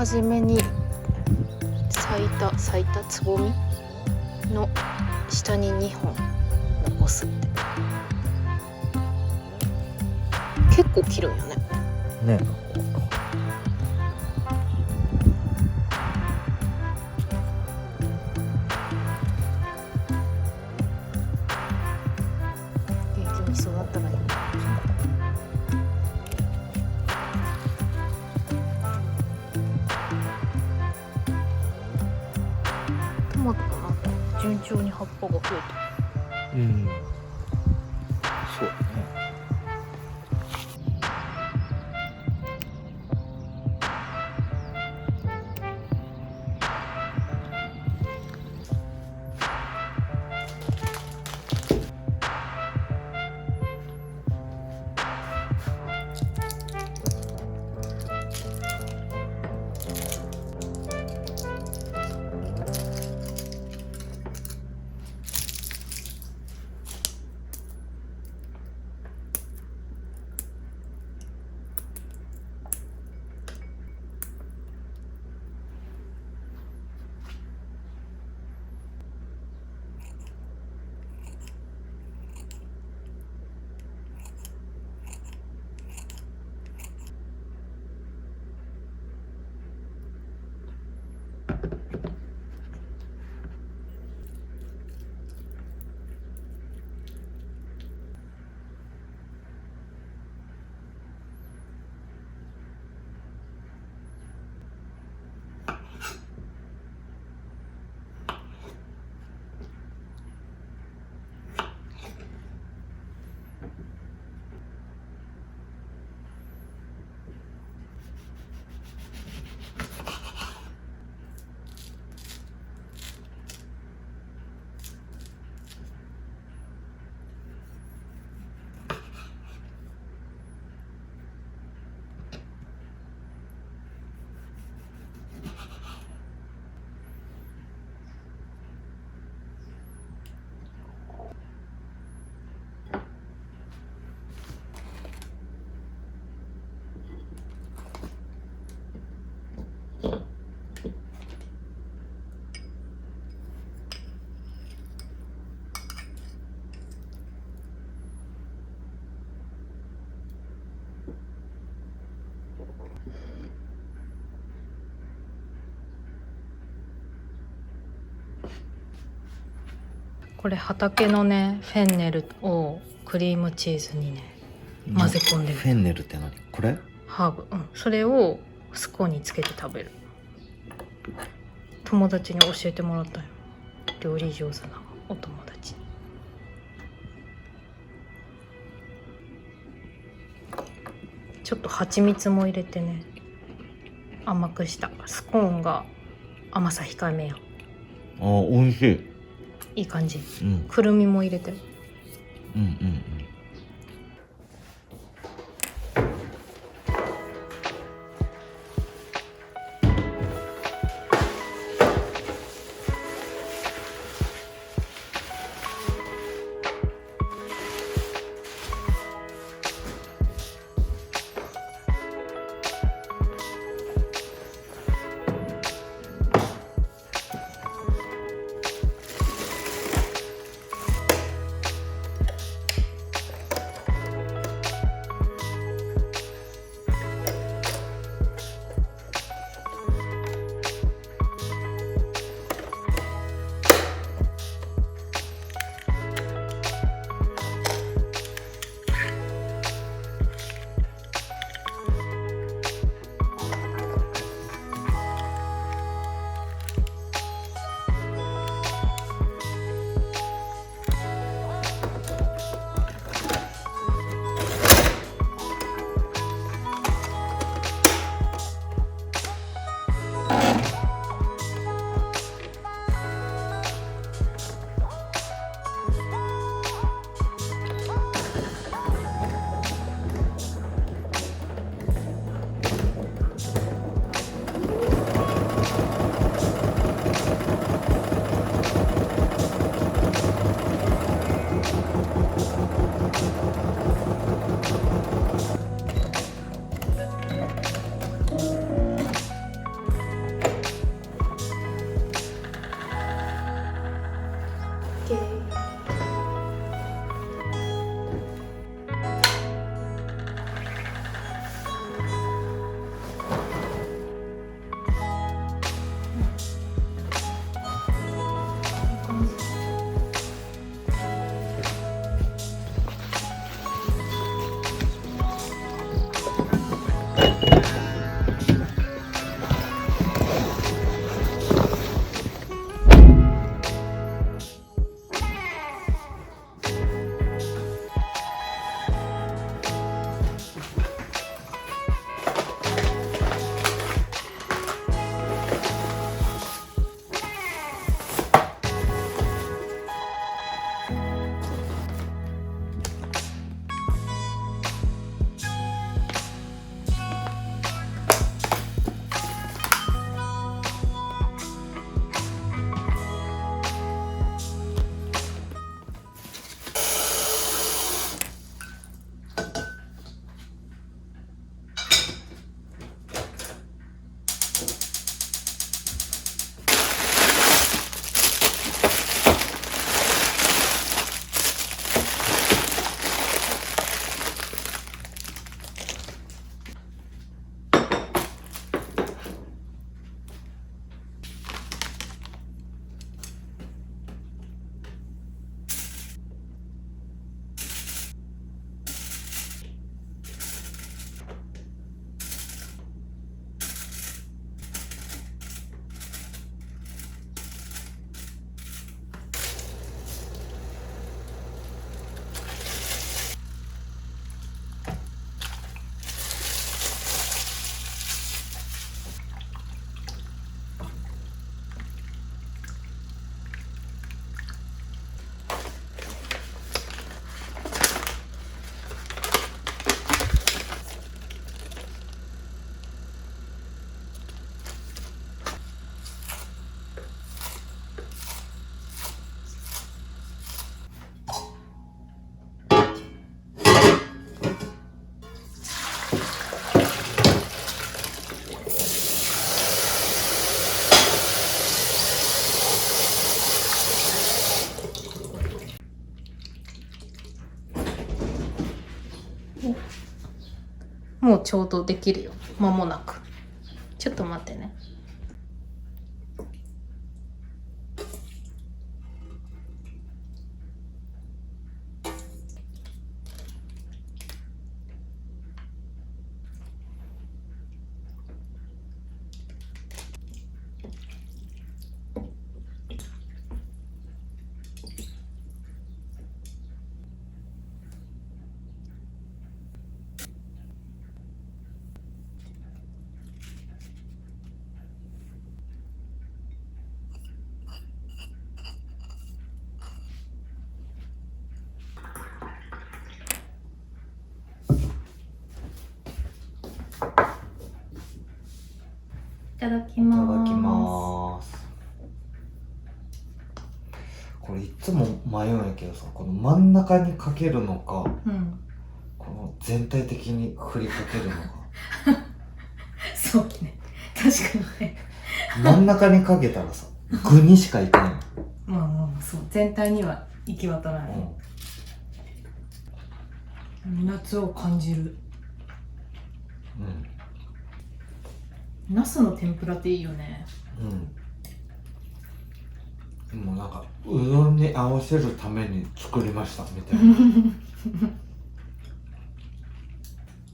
初めに咲いたつぼみの下に2本残すって。結構切るんよね。ね。元気に育ったらいい。トマトもなんか順調に葉っぱが増えた。うん。そうだね。これ畑のねフェンネルをクリームチーズにね混ぜ込んでる。フェンネルって何？これ？ハーブ、それをスコーンにつけて食べる。友達に教えてもらったよ。料理上手なお友達。ちょっと蜂蜜も入れてね甘くした。スコーンが甘さ控えめやん。あ、美味しい。いい感じ。うん。くるみも入れてる。うんうんうん。もうちょうどできるよ。間もなく。ちょっと待ってね。いただきいます。ただきます。これいつも迷うんやけどさ、この真ん中にかけるのか、うん。この全体的に振りかけるのか。そうね。確かにね。真ん中にかけたらさ、具にしかいかない。まあまあ、そう。全体には行き渡らない。夏を感じる。ナスの天ぷらっていいよね。うん。もうなんかうどんに合わせるために作りましたみたいな。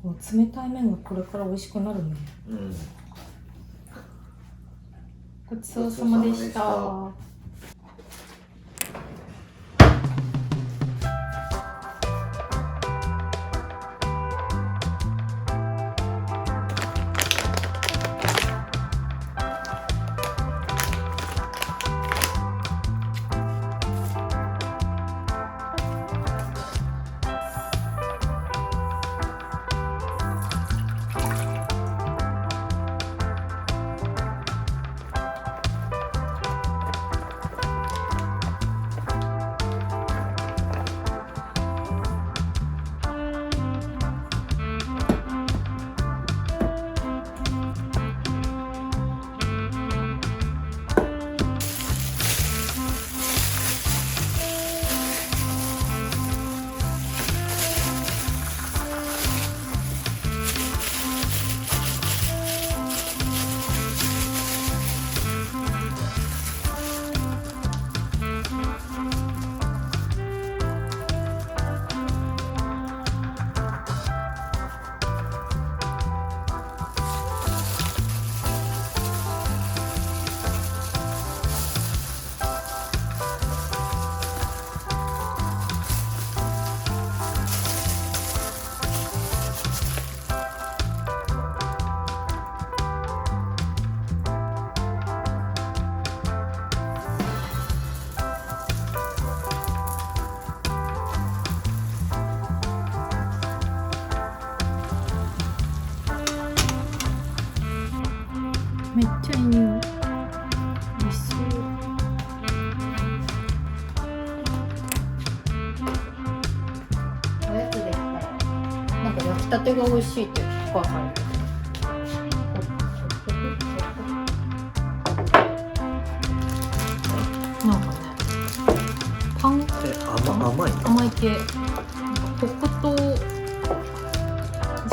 この冷たい麺がこれから美味しくなるね。うん。ごちそうさまでした。めっちゃいい匂い。美味しそう。おやつできたよ。なんか焼きたてが美味しいってお母さん言ってた。なんかね、パン甘いの？甘い系。なんか黒糖ジ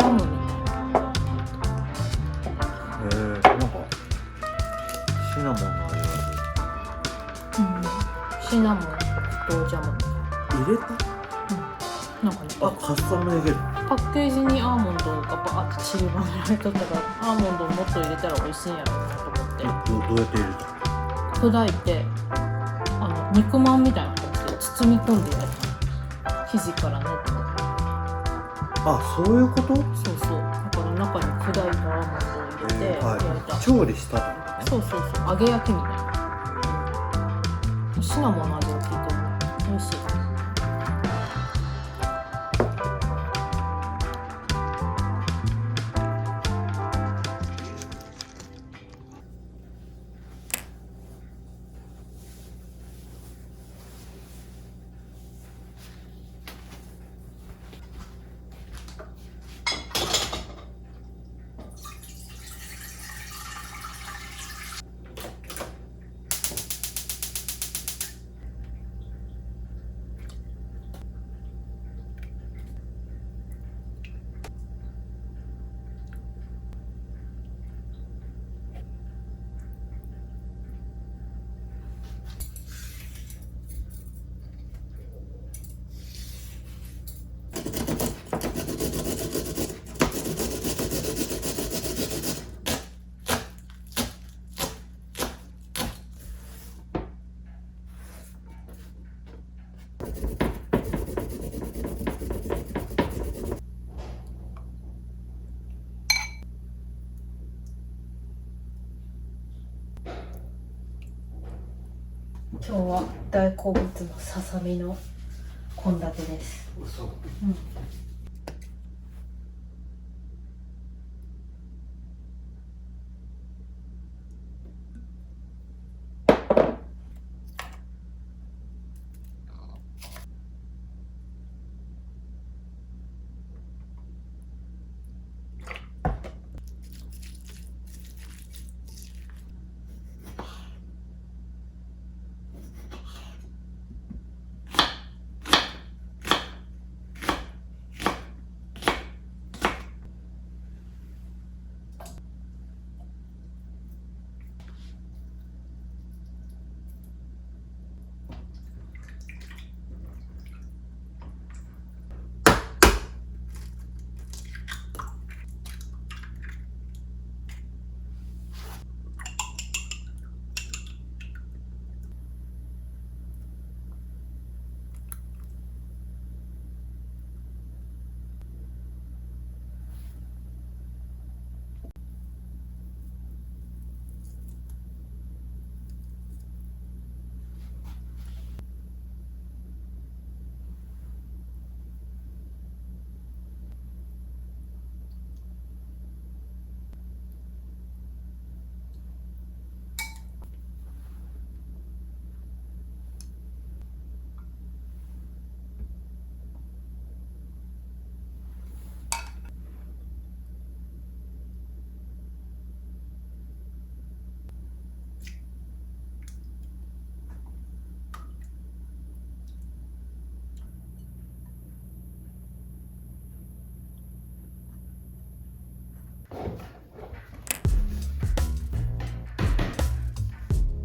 ャムみたいな。なんかシナモンの味がする。シナモン黒糖ジャムみたいな。入れた？なんかね、カスタムできる。パッケージにアーモンドがバーって散りばめられとったからアーモンドをもっと入れたら美味しいんやろうなと思ってどうやって入れた？砕いて肉まんみたいな感じで包み込んでやる生地からねってあ、そういうこと？そうそうだから中に砕いたアーモンドを入れて焼いた、調理したってことね。そうそうそう揚げ焼きみたいなシナモンの味が効いてるね美味しい今日は大好物のささみの献立です。嘘。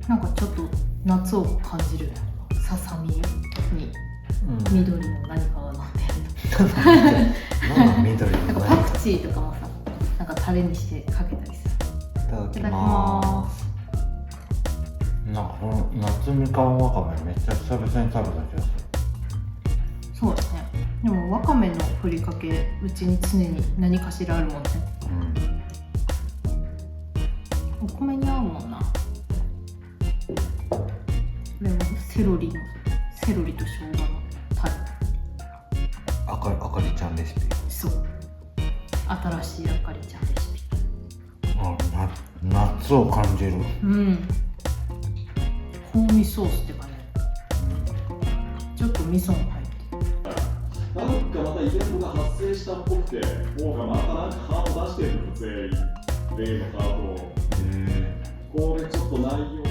なんかちょっと夏を感じる。ささみに緑の何かが乗ってる。なんか緑のなんかパクチーとかもさ、なんかタレにしてかけたりする。いただきます。なんかこの夏みかんわかめめっちゃ久々に食べた気がする。そうですね。でもわかめのふりかけうちに常に何かしらあるもんね。お米に合うもんな。これはセロリと生姜のタレ。あかりちゃんレシピ。そう。新しいあかりちゃんレシピ。夏を感じる。うん。香味ソースっていうかね。ちょっと味噌も入ってる。なんかまたイベントが発生したっぽくて、もうがまたなんかカード出してるの全員。例のカードを。これちょっと内容